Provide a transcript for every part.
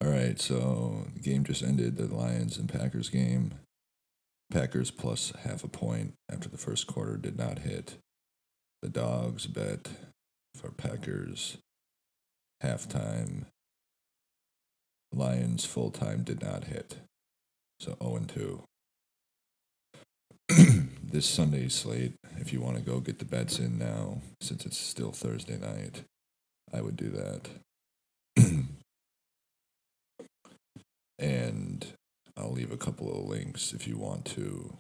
All right, so the game just ended, the Lions and Packers game. Packers plus half a point after the first quarter did not hit. The dogs bet for Packers halftime. Lions full time did not hit. So 0-2. This Sunday slate, if you want to go get the bets in now, since it's still Thursday night, I would do that. And I'll leave a couple of links if you want to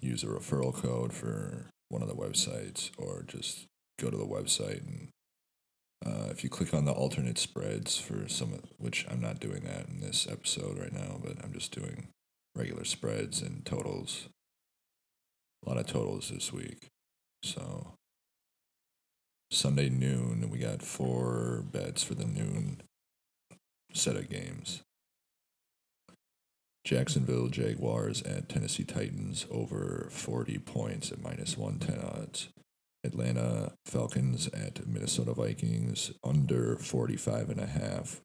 use a referral code for one of the websites, or just go to the website and if you click on the alternate spreads for which I'm not doing that in this episode right now, but I'm just doing regular spreads and totals. A lot of totals this week. So Sunday noon, we got 4 bets for the noon set of games. Jacksonville Jaguars at Tennessee Titans over 40 points at minus 110 odds. Atlanta Falcons at Minnesota Vikings under 45.5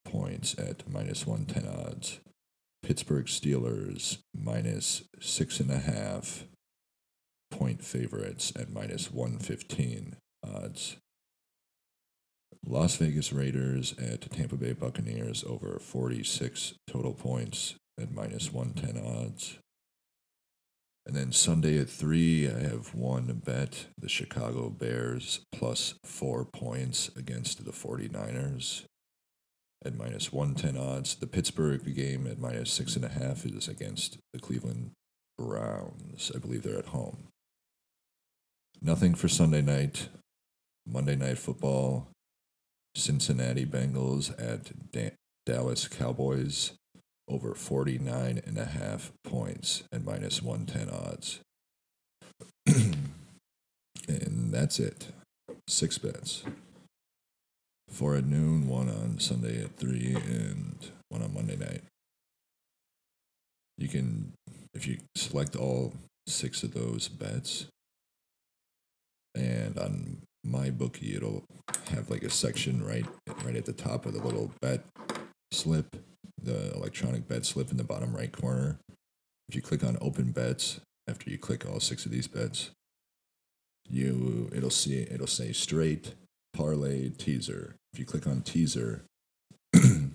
points at minus 110 odds. Pittsburgh Steelers minus 6.5 point favorites at minus 115 odds. Las Vegas Raiders at Tampa Bay Buccaneers over 46 total points at minus 110 odds. And then Sunday at 3, I have one bet, the Chicago Bears plus 4 points against the 49ers at minus 110 odds. The Pittsburgh game at minus 6.5 is against the Cleveland Browns. I believe they're at home. Nothing for Sunday night. Monday Night Football, Cincinnati Bengals at Dallas Cowboys over 49.5 points at minus 110 odds. And that's it. 6 bets. 4 at noon, 1 on Sunday at 3, and 1 on Monday night. You can, if you select all 6 of those bets, and on my bookie, it'll have like a section right at the top of the little bet slip, the electronic bet slip in the bottom right corner. If you click on open bets, after you click all 6 of these bets, it'll say straight, parlay, teaser. If you click on teaser and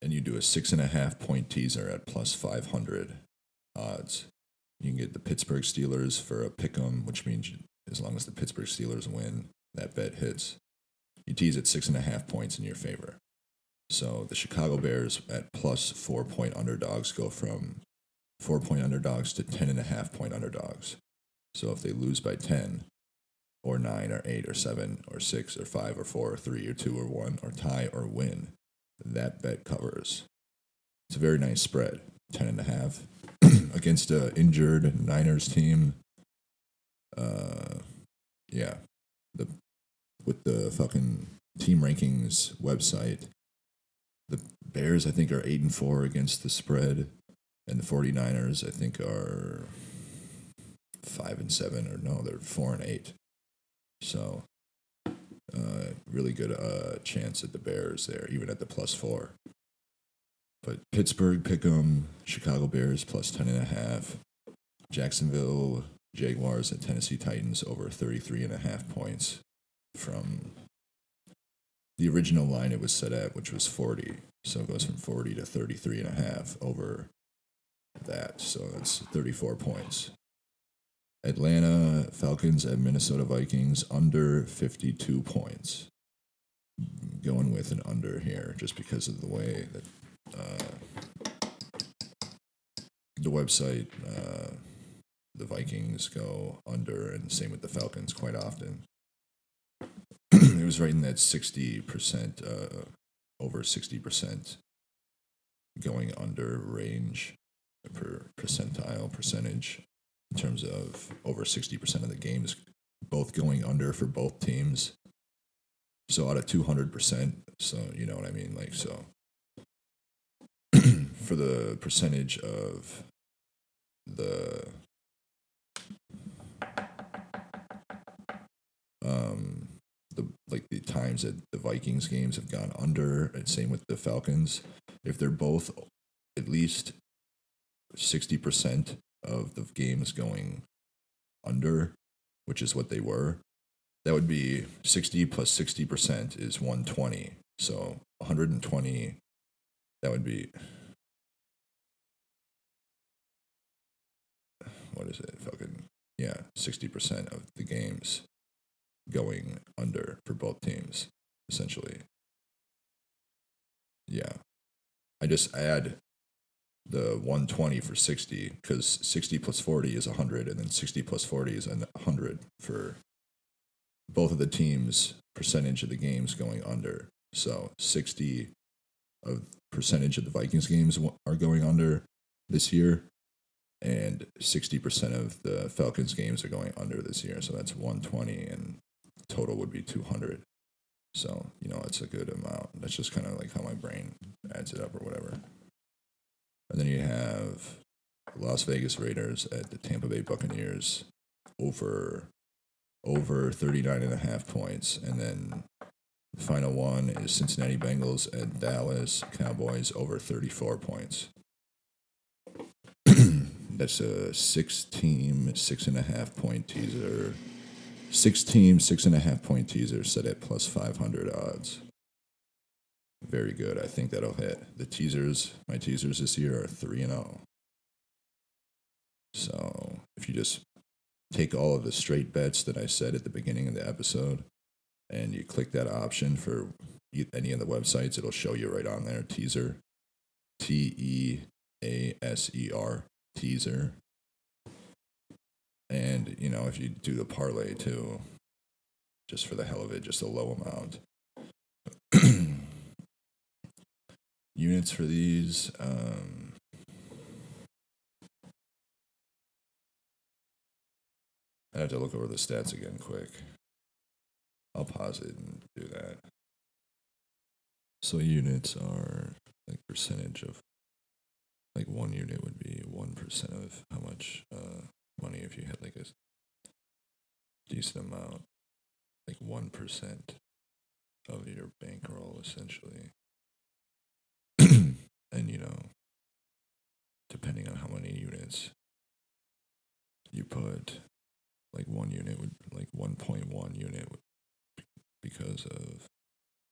you do a 6.5 point teaser at plus 500 odds, you can get the Pittsburgh Steelers for a pick'em, which means as long as the Pittsburgh Steelers win, that bet hits. You tease at 6.5 points in your favor. So the Chicago Bears at plus 4 point underdogs go from 4 point underdogs to 10.5 point underdogs. So if they lose by 10, or 9, or 8, or 7, or 6, or 5, or 4, or 3, or 2, or 1, or tie, or win, that bet covers. It's a very nice spread, 10.5 against an injured Niners team. With the fucking team rankings website, the Bears, I think, are 8-4 against the spread, and the 49ers, I think, are 5-7, or no, they're 4-8. So, really good chance at the Bears there, even at the plus 4. But Pittsburgh pick'em, Chicago Bears plus 10.5, Jacksonville Jaguars at Tennessee Titans over 33.5 points from the original line it was set at, which was 40. So it goes from 40 to 33.5 over that. So that's 34 points. Atlanta Falcons at Minnesota Vikings under 52 points. Going with an under here just because of the way that the website, the Vikings go under, and same with the Falcons quite often. It was right in that 60%, over 60% going under range per percentage in terms of over 60% of the games both going under for both teams. So out of 200%, so you know what I mean? Like, so for the percentage of the the times that the Vikings games have gone under, and same with the Falcons. If they're both at least 60% of the games going under, which is what they were, that would be 60 plus 60% is 120. So 120, that would be, what is it? Fucking, yeah, 60% of the games going under for both teams, essentially. Yeah. I just add the 120 for 60, because 60 plus 40 is 100, and then 60 plus 40 is 100 for both of the teams' percentage of the games going under. So 60 of percentage of the Vikings games are going under this year, and 60% of the Falcons games are going under this year. So that's 120, and total would be 200. So, it's a good amount. That's just kind of like how my brain adds it up or whatever. And then you have Las Vegas Raiders at the Tampa Bay Buccaneers over 39.5 points. And then the final one is Cincinnati Bengals at Dallas Cowboys over 34 points. That's a 6-team, 6.5 point teaser. 6-team, 6.5 point teaser set at plus 500 odds. Very good. I think that'll hit. My teasers this year are 3-0. So if you just take all of the straight bets that I said at the beginning of the episode, and you click that option for any of the websites, it'll show you right on there, teaser, TEASER, teaser. And, if you do the parlay too, just for the hell of it, just a low amount. Units for these, I have to look over the stats again quick. I'll pause it and do that. So units are like percentage of, like 1 unit would be 1% of how much money, if you had like a decent amount, like 1% of your bankroll essentially. And depending on how many units you put, like 1 unit would, like 1.1 unit would, because of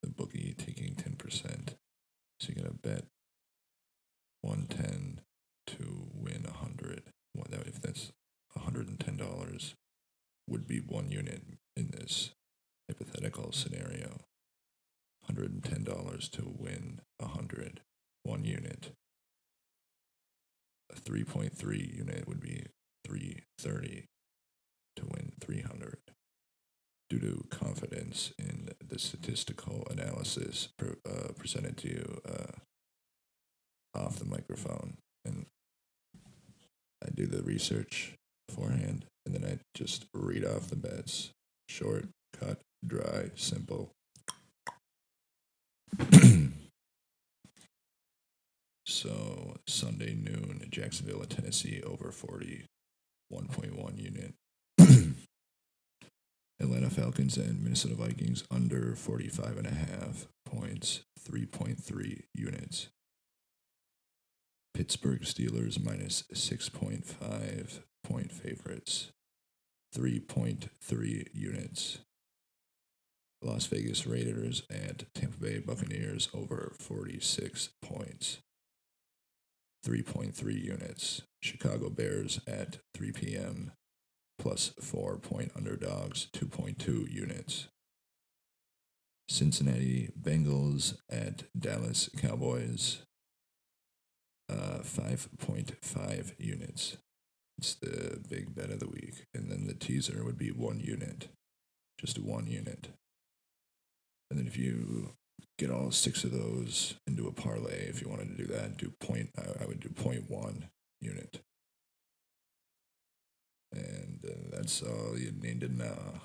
the bookie taking 10%. So you're going to bet 110 to win 100. If that's $110, would be 1 unit in this hypothetical scenario. $110 to win 100, 1 unit. A 3.3 unit would be $330 to win 300. Due to confidence in the statistical analysis presented to you off the microphone. And I do the research beforehand, and then I just read off the bets. Short, cut, dry, simple. So, Sunday noon, Jacksonville, Tennessee, over 40, 1.1 unit. Atlanta Falcons and Minnesota Vikings under 45.5 points, 3.3 units. Pittsburgh Steelers minus 6.5 point favorites, 3.3 units. Las Vegas Raiders at Tampa Bay Buccaneers over 46 points, 3.3 units. Chicago Bears at 3 p.m. plus 4-point underdogs, 2.2 units. Cincinnati Bengals at Dallas Cowboys, 5.5 units. It's the big bet of the week. And then the teaser would be 1 unit, just 1 unit. And then if you get all 6 of those into a parlay, if you wanted to do that, I would do 0.1 unit. And that's all you need to know.